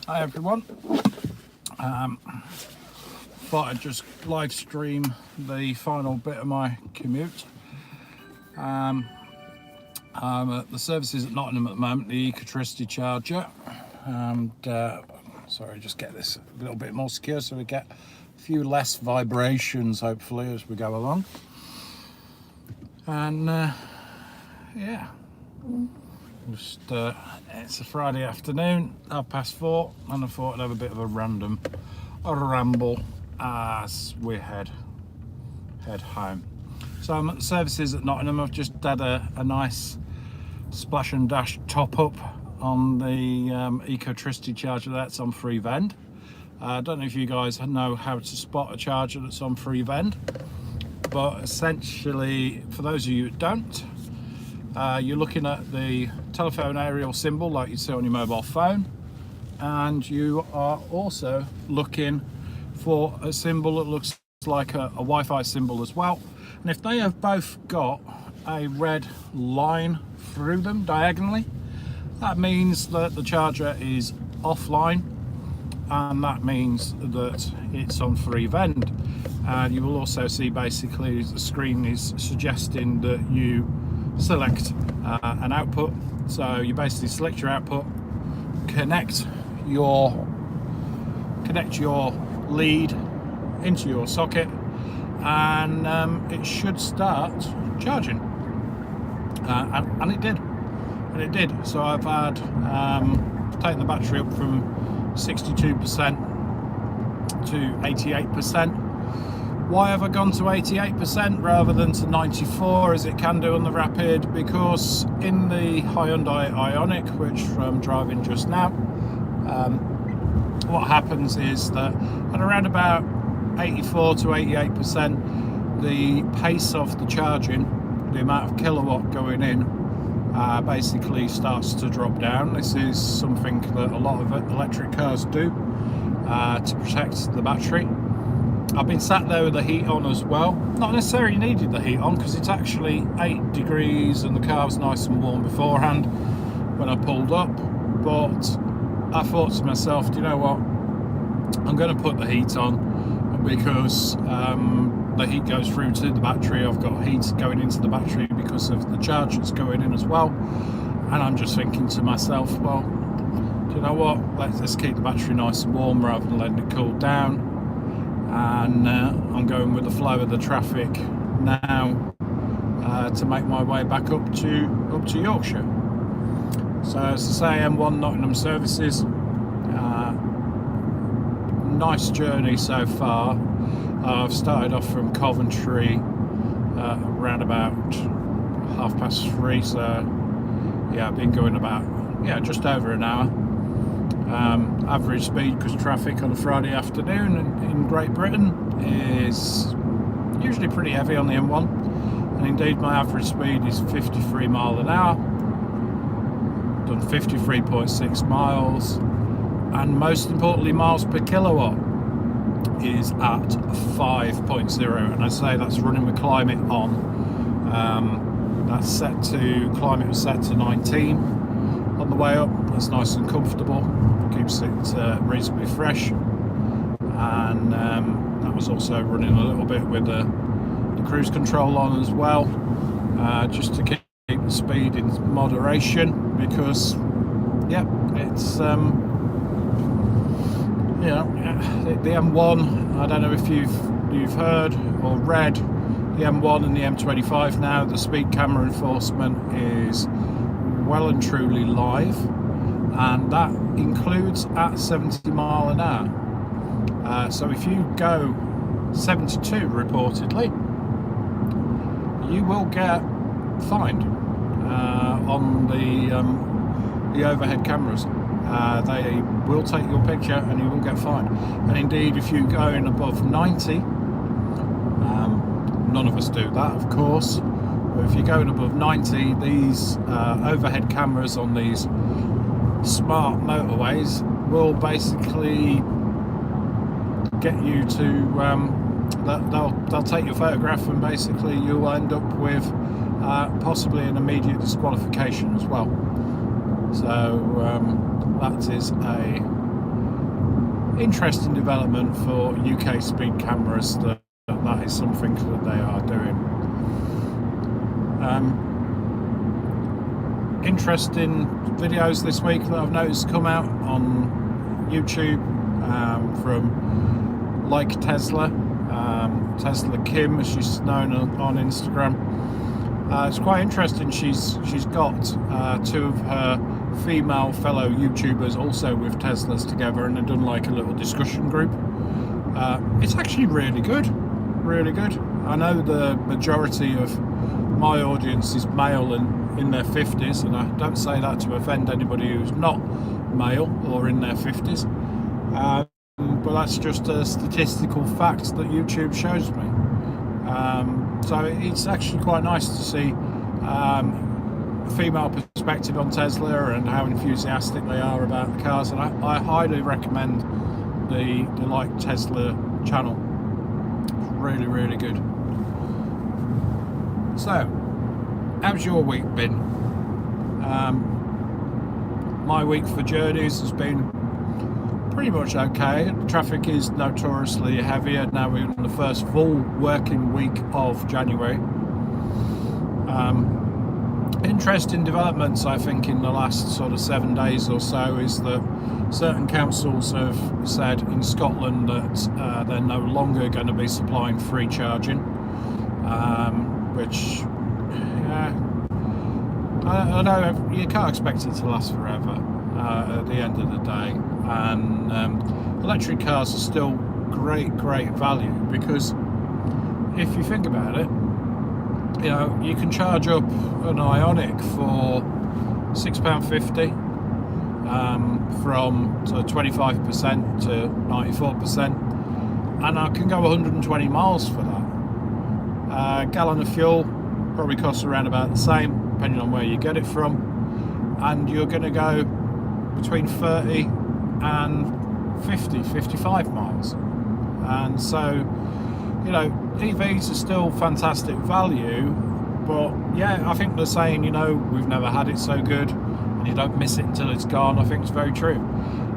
Hi everyone. Thought I'd just live stream the final bit of my commute. I'm at the services at Nottingham at the moment, the Ecotricity charger, and sorry, just get this a little bit more secure so we get a few less vibrations hopefully as we go along. And yeah, just it's a Friday afternoon, 4:30, and I thought I'd have a bit of a ramble as we head home. So I'm at the services at Nottingham. I've just had a nice splash and dash top up on the Ecotricity charger that's on free vend. I don't know if you guys know how to spot a charger that's on free vend, but essentially, for those of you who don't, you're looking at the telephone aerial symbol like you see on your mobile phone, and you are also looking for a symbol that looks like a Wi-Fi symbol as well. And if they have both got a red line through them diagonally, that means that the charger is offline, and that means that it's on free vend. And you will also see basically the screen is suggesting that you select an output. So you basically select your output, connect your lead into your socket, and it should start charging. And it did. So I've had taken the battery up from 62% to 88%. Why have I gone to 88% rather than to 94 as it can do on the Rapid? Because in the Hyundai Ioniq, which I'm driving just now, what happens is that at around about 84 to 88%, the pace of the charging, the amount of kilowatt going in, basically starts to drop down. This is something that a lot of electric cars do to protect the battery. I've been sat there with the heat on as well. Not necessarily needed the heat on because it's actually 8 degrees and the car was nice and warm beforehand when I pulled up. But I thought to myself, do you know what? I'm going to put the heat on because the heat goes through to the battery. I've got heat going into the battery because of the charge that's going in as well. And I'm just thinking to myself, well, do you know what? Let's keep the battery nice and warm rather than letting it cool down. And I'm going with the flow of the traffic now to make my way back up to Yorkshire. So as I say, M1 Nottingham services. Nice journey so far. I've started off from Coventry around about 3:30. So yeah, I've been going about just over an hour. Average speed, because traffic on a Friday afternoon in Great Britain is usually pretty heavy on the M1, and indeed my average speed is 53 mile an hour. Done 53.6 miles, and most importantly, miles per kilowatt is at 5.0, and I say that's running with climate on. That's set to climate was set to 19 on the way up. That's nice and comfortable, keeps it reasonably fresh, and that was also running a little bit with the cruise control on as well, just to keep the speed in moderation, because it's the M1, I don't know if you've heard or read, the M1 and the M25 now, the speed camera enforcement is well and truly live, and that includes at 70 mile an hour. So if you go 72 reportedly, you will get fined on the overhead cameras. They will take your picture and you will get fined. And indeed, if you're going above 90, none of us do that, of course, but if you're going above 90, these overhead cameras on these smart motorways will basically get you to they'll take your photograph, and basically you'll end up with possibly an immediate disqualification as well. So that is a interesting development for UK speed cameras. That is something that they are doing. Interesting videos this week that I've noticed come out on YouTube from Like Tesla, Tesla Kim, as she's known on Instagram. It's quite interesting. She's got two of her female fellow YouTubers also with Teslas together, and they've done like a little discussion group. It's actually really good. I know the majority of my audience is male and in their 50s, and I don't say that to offend anybody who's not male or in their 50s, but that's just a statistical fact that YouTube shows me. So it's actually quite nice to see a female perspective on Tesla and how enthusiastic they are about the cars, and I highly recommend the Like Tesla channel. It's really good. So, how's your week been? My week for journeys has been pretty much okay. Traffic is notoriously heavier. Now we're in the first full working week of January. Interesting developments, I think, in the last sort of 7 days or so is that certain councils have said in Scotland that they're no longer going to be supplying free charging, which I know you can't expect it to last forever at the end of the day, and electric cars are still great value, because if you think about it, you know, you can charge up an Ioniq for £6.50 from sort of 25% to 94%, and I can go 120 miles for that. A gallon of fuel probably costs around about the same, depending on where you get it from, and you're going to go between 30 and 55 miles. And so, you know, EVs are still fantastic value, but yeah, I think they're saying, you know, we've never had it so good and you don't miss it until it's gone. I think it's very true.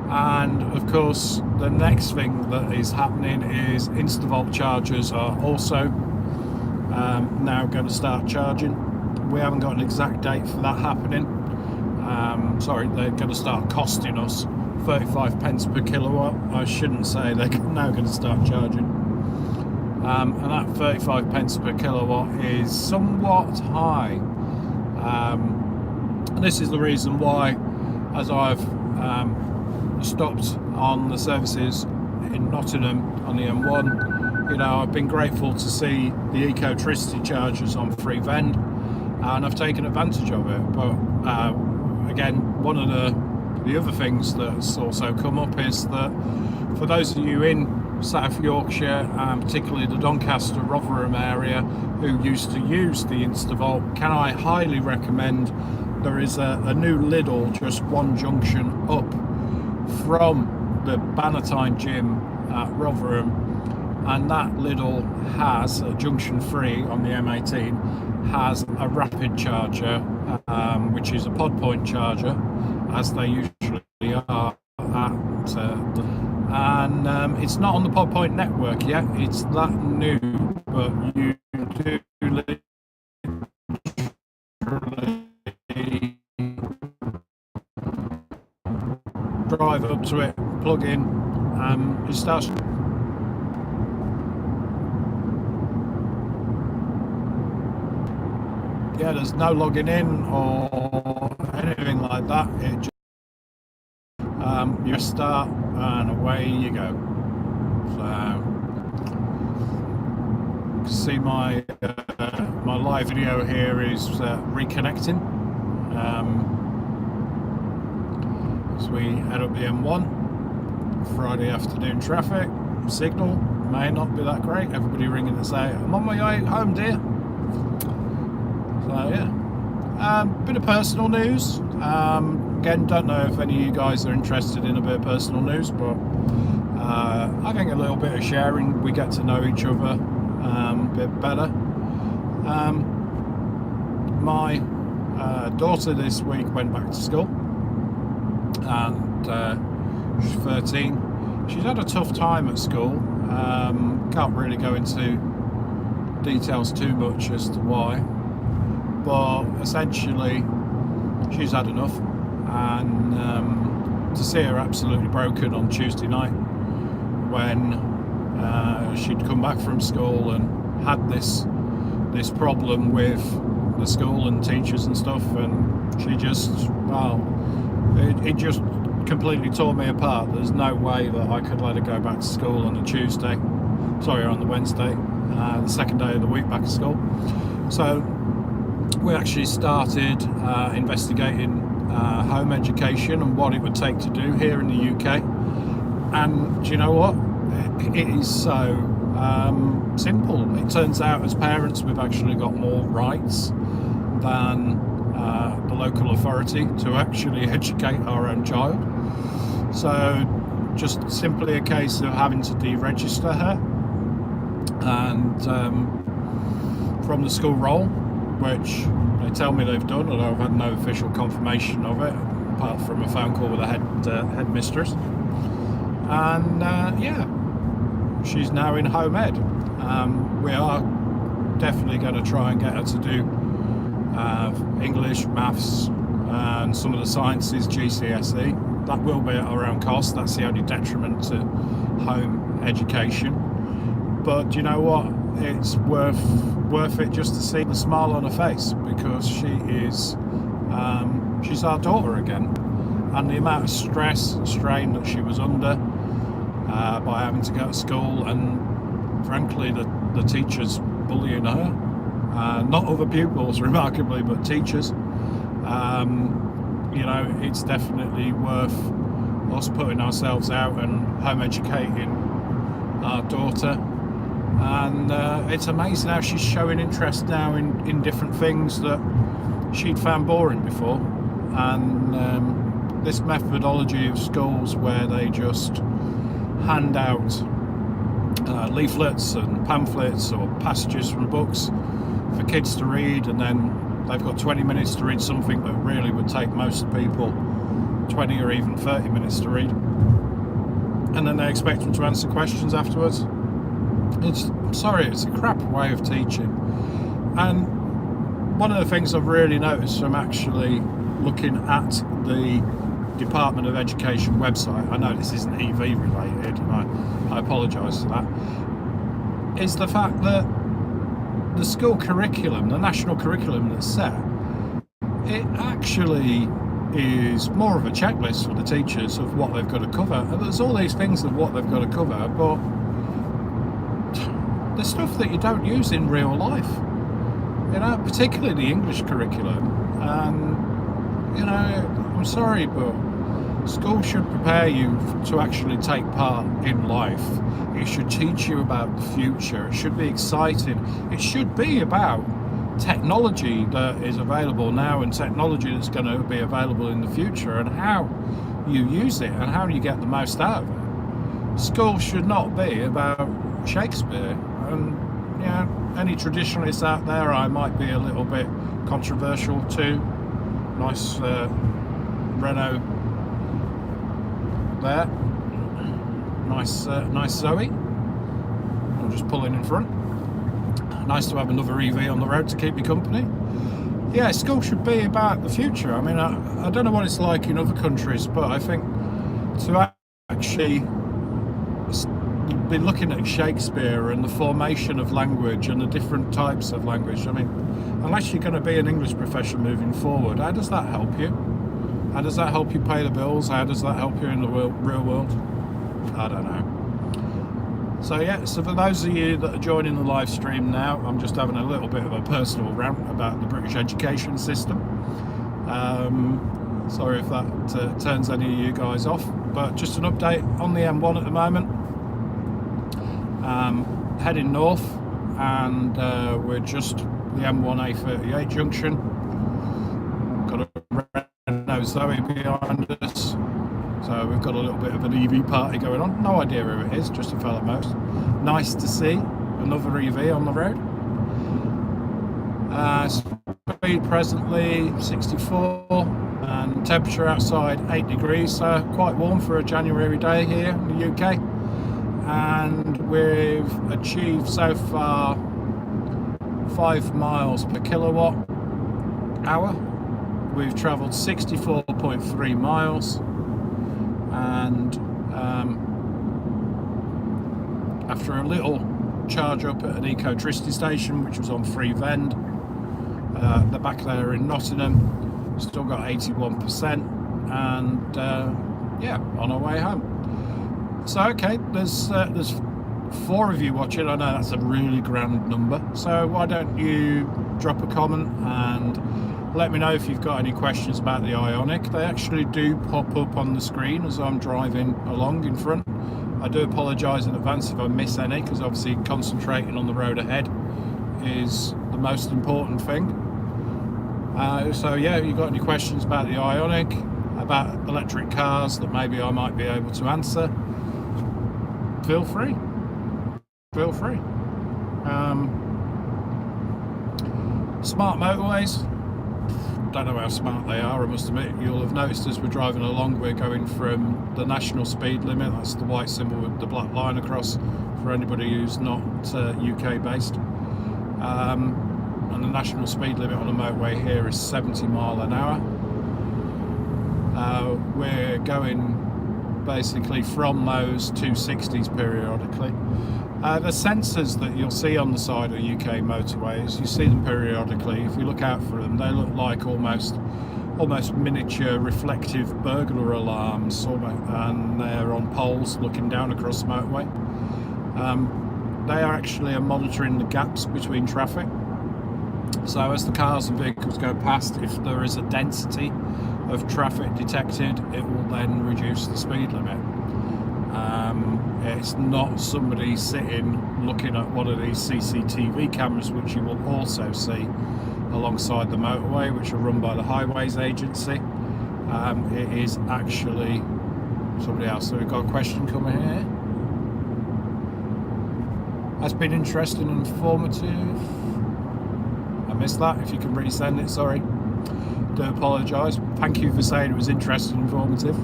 And of course, the next thing that is happening is InstaVolt chargers are also now going to start charging. We haven't got an exact date for that happening. Sorry, they're going to start costing us 35 pence per kilowatt. I shouldn't say they're now going to start charging. And that 35 pence per kilowatt is somewhat high. And this is the reason why, as I've stopped on the services in Nottingham on the M1, you know, I've been grateful to see the Ecotricity chargers on free vend, and I've taken advantage of it. But again, one of the other things that's also come up is that for those of you in South Yorkshire, particularly the Doncaster, Rotherham area, who used to use the InstaVolt, can I highly recommend. There is a new Lidl just one junction up from the Bannatyne gym at Rotherham, and that Lidl has a junction 3 on the M18, has a rapid charger, which is a pod point charger, as they usually are at, and it's not on the pod point network yet. It's that new, but you do literally drive up to it, plug in, it starts. Yeah, there's no logging in or anything like that. It just you start and away you go. So you can see my my live video here is reconnecting as we head up the M1. Friday afternoon traffic, signal may not be that great. Everybody ringing to say, I'm on my way home, dear. So yeah, bit of personal news. Again, don't know if any of you guys are interested in a bit of personal news, but I think a little bit of sharing, we get to know each other a bit better. My daughter this week went back to school, and she's 13, she's had a tough time at school. Can't really go into details too much as to why, but essentially she's had enough. And to see her absolutely broken on Tuesday night when she'd come back from school and had this problem with the school and teachers and stuff, and she just, well, it just completely tore me apart. There's no way that I could let her go back to school on the Wednesday, the second day of the week back at school. So we actually started investigating home education and what it would take to do here in the UK. And do you know what? It is so simple. It turns out as parents we've actually got more rights than the local authority to actually educate our own child. So just simply a case of having to deregister her and from the school roll, which they tell me they've done, although I've had no official confirmation of it apart from a phone call with the headmistress. And yeah, she's now in home ed. We are definitely going to try and get her to do English, maths, and some of the sciences GCSE. That will be at our own cost. That's the only detriment to home education. But you know what? It's worth it just to see the smile on her face, because she's our daughter again, and the amount of stress and strain that she was under by having to go to school, and frankly the teachers bullying her, not other pupils remarkably, but teachers. You know, it's definitely worth us putting ourselves out and home educating our daughter. And it's amazing how she's showing interest now in different things that she'd found boring before. And this methodology of schools where they just hand out leaflets and pamphlets or passages from books for kids to read, and then they've got 20 minutes to read something that really would take most people 20 or even 30 minutes to read, and then they expect them to answer questions afterwards. It's a crap way of teaching. And one of the things I've really noticed from actually looking at the Department of Education website, I know this isn't EV related, and I apologise for that, is the fact that the school curriculum, the national curriculum that's set, it actually is more of a checklist for the teachers of what they've got to cover. And there's all these things of what they've got to cover, but the stuff that you don't use in real life, you know, particularly the English curriculum. And you know, I'm sorry, but school should prepare you to actually take part in life. It should teach you about the future. It should be exciting. It should be about technology that is available now and technology that's going to be available in the future, and how you use it and how you get the most out of it. School should not be about Shakespeare. And you know, any traditionalists out there, I might be a little bit controversial too. Nice Renault there. Nice Zoe. I'm just pulling in front. Nice to have another EV on the road to keep me company. Yeah, school should be about the future. I mean, I don't know what it's like in other countries, but I think to actually be looking at Shakespeare and the formation of language and the different types of language. I mean, unless you're going to be an English profession moving forward, how does that help you? How does that help you pay the bills? How does that help you in the real world? I don't know. So yeah, so for those of you that are joining the live stream now, I'm just having a little bit of a personal rant about the British education system. Sorry if that turns any of you guys off, but just an update on the M1 at the moment. Heading north, and we're just the M1 A38 junction. Got a Renault Zoe behind us, so we've got a little bit of an EV party going on. No idea who it is, just a fella most. Nice to see another EV on the road. Speed presently 64 and temperature outside 8 degrees, so quite warm for a January day here in the UK. And we've achieved so far 5 miles per kilowatt hour. We've travelled 64.3 miles, and after a little charge up at an eco-tricity station, which was on Free Vend, the back there in Nottingham, still got 81%, and yeah, on our way home. So okay, there's 4 of you watching. I know that's a really grand number, so why don't you drop a comment and let me know if you've got any questions about the Ioniq. They actually do pop up on the screen as I'm driving along in front. I do apologise in advance if I miss any, because obviously concentrating on the road ahead is the most important thing. So yeah, if you've got any questions about the Ioniq, about electric cars that maybe I might be able to answer, feel free. Smart motorways, don't know how smart they are, I must admit. You'll have noticed as we're driving along, we're going from the national speed limit, that's the white symbol with the black line across for anybody who's not UK based, and the national speed limit on the motorway here is 70 mile an hour. We're going basically from those 260s periodically. The sensors that you'll see on the side of UK motorways, you see them periodically. If you look out for them, they look like almost miniature reflective burglar alarms, and they're on poles looking down across the motorway. They are actually monitoring the gaps between traffic. So as the cars and vehicles go past, if there is a density of traffic detected, it will then reduce the speed limit. It's not somebody sitting looking at one of these CCTV cameras, which you will also see alongside the motorway, which are run by the Highways Agency. It is actually somebody else. So we've got a question coming here. That's been interesting and informative. I missed that. If you can resend it, sorry. Do apologise. Thank you for saying it was interesting and informative.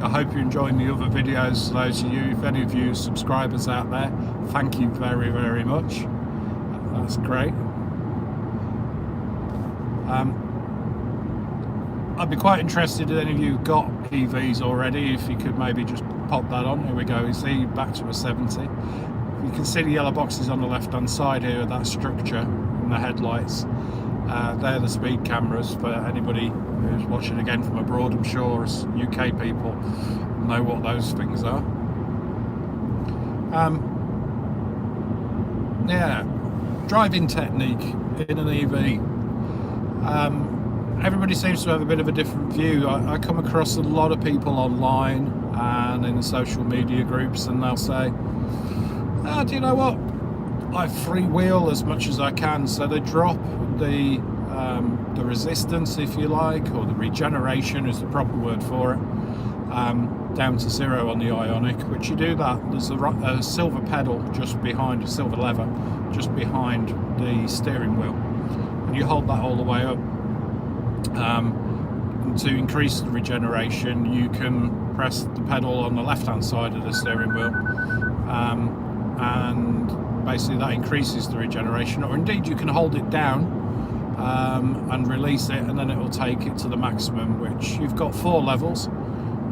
I hope you're enjoying the other videos. Those of you, if any of you subscribers out there, thank you very, very much. That's great. I'd be quite interested if any of you got EVs already, if you could maybe just pop that on. Here we go, you see, back to a 70. You can see the yellow boxes on the left hand side here, that structure and the headlights. They're the speed cameras for anybody who's watching again from abroad. I'm sure as UK people know what those things are. Yeah, driving technique in an EV. Everybody seems to have a bit of a different view. I come across a lot of people online and in the social media groups, and they'll say, do you know what? I freewheel as much as I can, so they drop the resistance, if you like, or the regeneration is the proper word for it, down to 0 on the Ioniq. Which you do that, there's a silver pedal just behind, a silver lever just behind the steering wheel, and you hold that all the way up. To increase the regeneration, you can press the pedal on the left hand side of the steering wheel, and basically that increases the regeneration, or indeed you can hold it down and release it, and then it will take it to the maximum, which you've got 4 levels.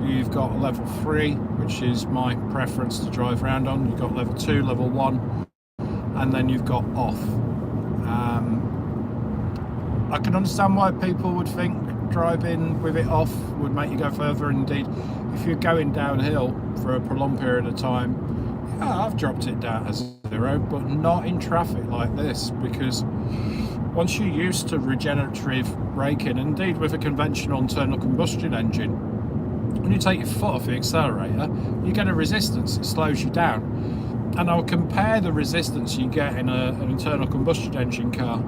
You've got level 3, which is my preference to drive around on. You've got level 2, level 1, and then you've got off. I can understand why people would think driving with it off would make you go further. Indeed, if you're going downhill for a prolonged period of time, yeah, I've dropped it down to 0, but not in traffic like this, because once you're used to regenerative braking, indeed with a conventional internal combustion engine, when you take your foot off the accelerator, you get a resistance, it slows you down. And I'll compare the resistance you get in an internal combustion engine car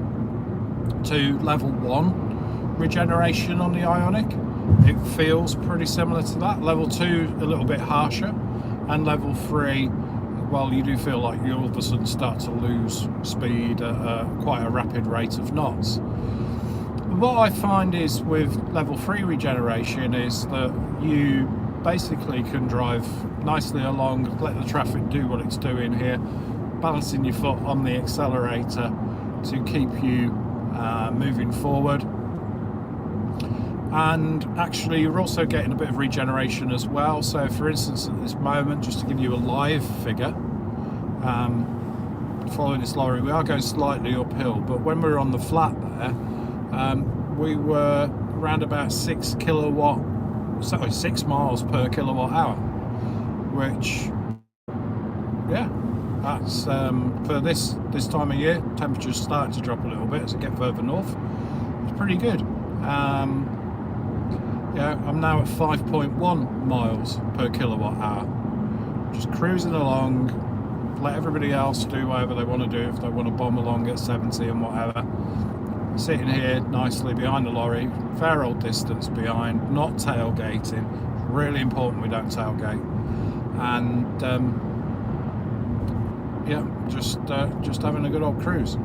to level 1 regeneration on the Ioniq. It feels pretty similar to that. Level 2 a little bit harsher, and level 3, well, you do feel like you all of a sudden start to lose speed at quite a rapid rate of knots. What I find is with level 3 regeneration is that you basically can drive nicely along, let the traffic do what it's doing here, balancing your foot on the accelerator to keep you moving forward. And actually you're also getting a bit of regeneration as well. So for instance, at this moment, just to give you a live figure, following this lorry, we are going slightly uphill, but when we were on the flat there, we were around about 6 miles per kilowatt hour, which, yeah, that's for this time of year, temperature's starting to drop a little bit as I get further north. It's pretty good. Yeah, I'm now at 5.1 miles per kilowatt hour, just cruising along. Let everybody else do whatever they want to do, if they want to bomb along at 70 and whatever. Sitting here nicely behind the lorry, fair old distance behind, not tailgating. Really important we don't tailgate. And yeah, just having a good old cruise.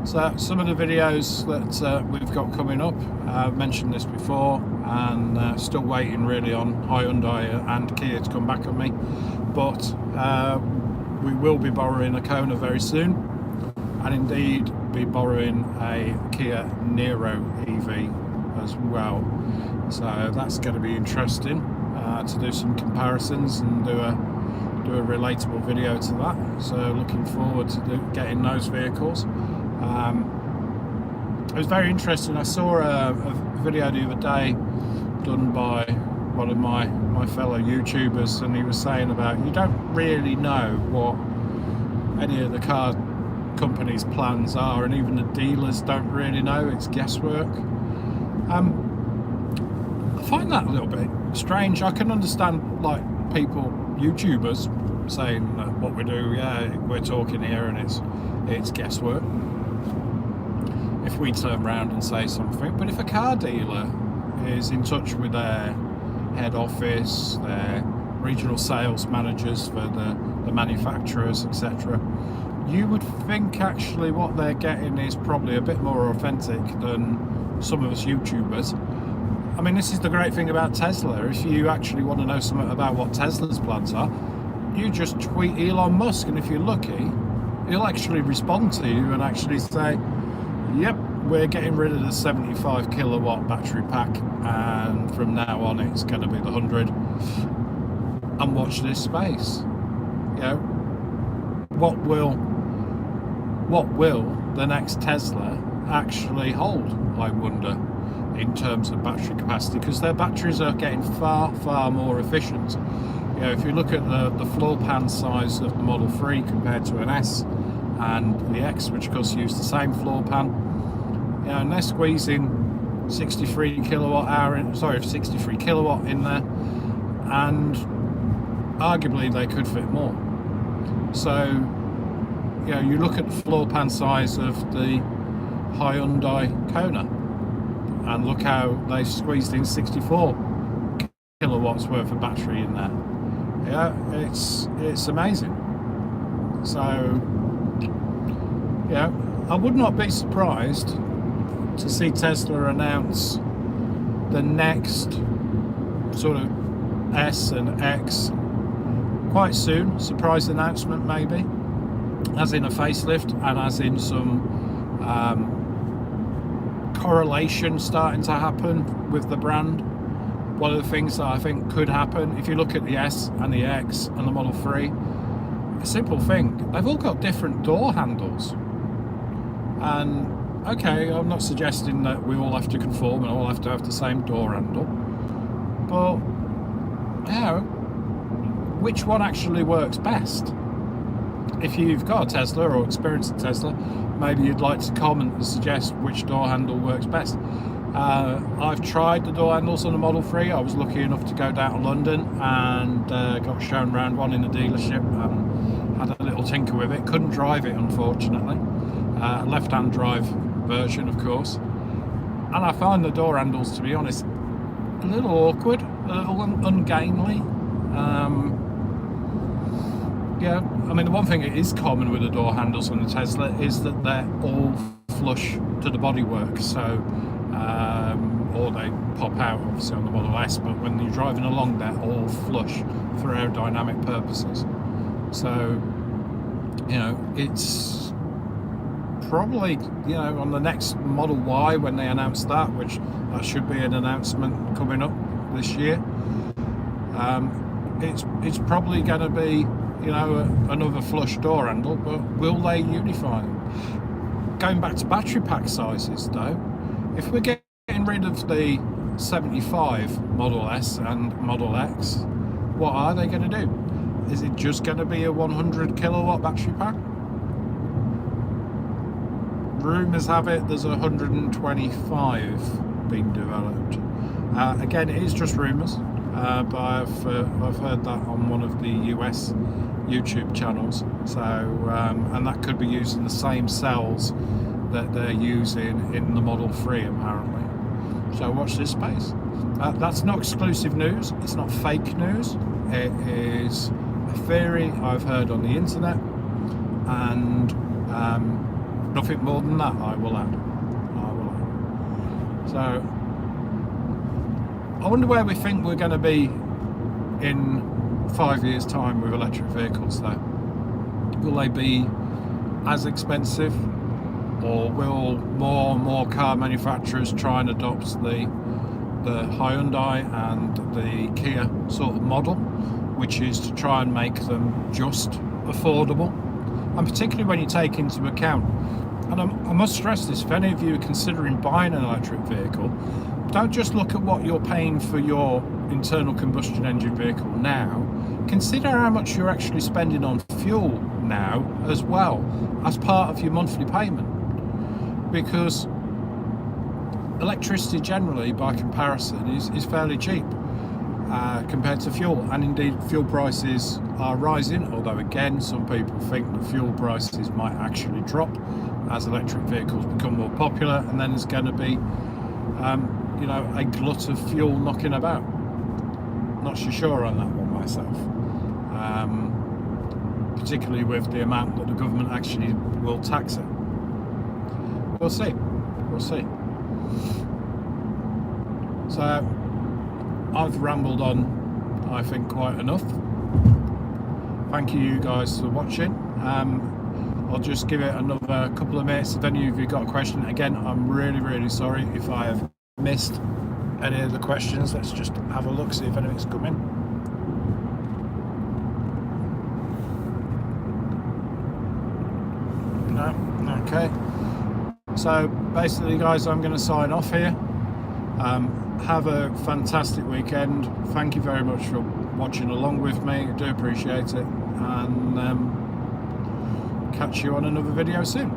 So some of the videos that we've got coming up, I've mentioned this before, and still waiting really on Hyundai and Kia to come back on me, but we will be borrowing a Kona very soon, and indeed be borrowing a Kia Niro EV as well. So that's going to be interesting to do some comparisons and do a relatable video to that. So looking forward to getting those vehicles. It was very interesting. I saw a video the other day done by one of my fellow YouTubers, and he was saying about you don't really know what any of the car companies' plans are, and even the dealers don't really know. It's guesswork. I find that a little bit strange. I can understand like people, YouTubers, saying that what we do, yeah, we're talking here and it's guesswork, if we turn around and say something. But if a car dealer is in touch with their head office, their regional sales managers for the manufacturers, etc., you would think actually what they're getting is probably a bit more authentic than some of us YouTubers. I mean, this is the great thing about Tesla. If you actually want to know something about what Tesla's plans are, you just tweet Elon Musk, and if you're lucky, he'll actually respond to you and actually say, yep, we're getting rid of the 75 kilowatt battery pack, and from now on it's going to be the 100, and watch this space. You know, what will the next Tesla actually hold, I wonder, in terms of battery capacity, because their batteries are getting far more efficient. You know, if you look at the floor pan size of the Model 3 compared to an S and the X, which of course use the same floor pan, you know, and they're squeezing 63 kilowatt in there, and arguably they could fit more. So, you know, you look at the floor pan size of the Hyundai Kona, and look how they squeezed in 64 kilowatts worth of battery in there. Yeah, it's amazing. So, yeah, I would not be surprised to see Tesla announce the next sort of S and X quite soon. Surprise announcement maybe, as in a facelift, and as in some correlation starting to happen with the brand. One of the things that I think could happen, if you look at the S and the X and the Model 3, a simple thing, they've all got different door handles. And okay, I'm not suggesting that we all have to conform and all have to have the same door handle, but you know, which one actually works best? If you've got a Tesla or experienced a Tesla, maybe you'd like to comment and suggest which door handle works best. I've tried the door handles on the Model 3. I was lucky enough to go down to London and got shown around one in the dealership and had a little tinker with it. Couldn't drive it, unfortunately. Left-hand drive version, of course. And I find the door handles, to be honest, a little awkward, a little ungainly. Yeah, I mean, the one thing that is common with the door handles on the Tesla is that they're all flush to the bodywork, so or they pop out obviously on the Model S, but when you're driving along they're all flush for aerodynamic purposes. So, you know, it's probably, you know, on the next Model Y when they announce that, which that should be an announcement coming up this year, it's probably going to be, you know, another flush door handle, but will they unify them? Going back to battery pack sizes though, if we're getting rid of the 75 Model S and Model X, what are they going to do? Is it just going to be a 100 kilowatt battery pack? Rumours have it there's 125 being developed. Again, it is just rumours, but I've heard that on one of the US YouTube channels. So, and that could be using the same cells that they're using in the Model 3 apparently. So watch this space. That's not exclusive news. It's not fake news. It is a theory I've heard on the internet, and nothing more than that. I will add. So I wonder where we think we're going to be in 5 years' time with electric vehicles though. Will they be as expensive, or will more and more car manufacturers try and adopt the Hyundai and the Kia sort of model, which is to try and make them just affordable? And particularly when you take into account, and I must stress this, if any of you are considering buying an electric vehicle, don't just look at what you're paying for your internal combustion engine vehicle now. Consider how much you're actually spending on fuel now as well as part of your monthly payment, because electricity generally by comparison is fairly cheap compared to fuel, and indeed fuel prices are rising, although again some people think that fuel prices might actually drop as electric vehicles become more popular, and then there's going to be you know, a glut of fuel knocking about. Not so sure on that one myself, particularly with the amount that the government actually will tax it. We'll see. So I've rambled on, I think, quite enough. Thank you guys for watching. I'll just give it another couple of minutes. If any of you got a question, again, I'm really sorry if I have missed any of the questions. Let's just have a look, see if anything's come in. No. Okay. So basically, guys, I'm going to sign off here. Have a fantastic weekend. Thank you very much for watching along with me. I do appreciate it, and catch you on another video soon.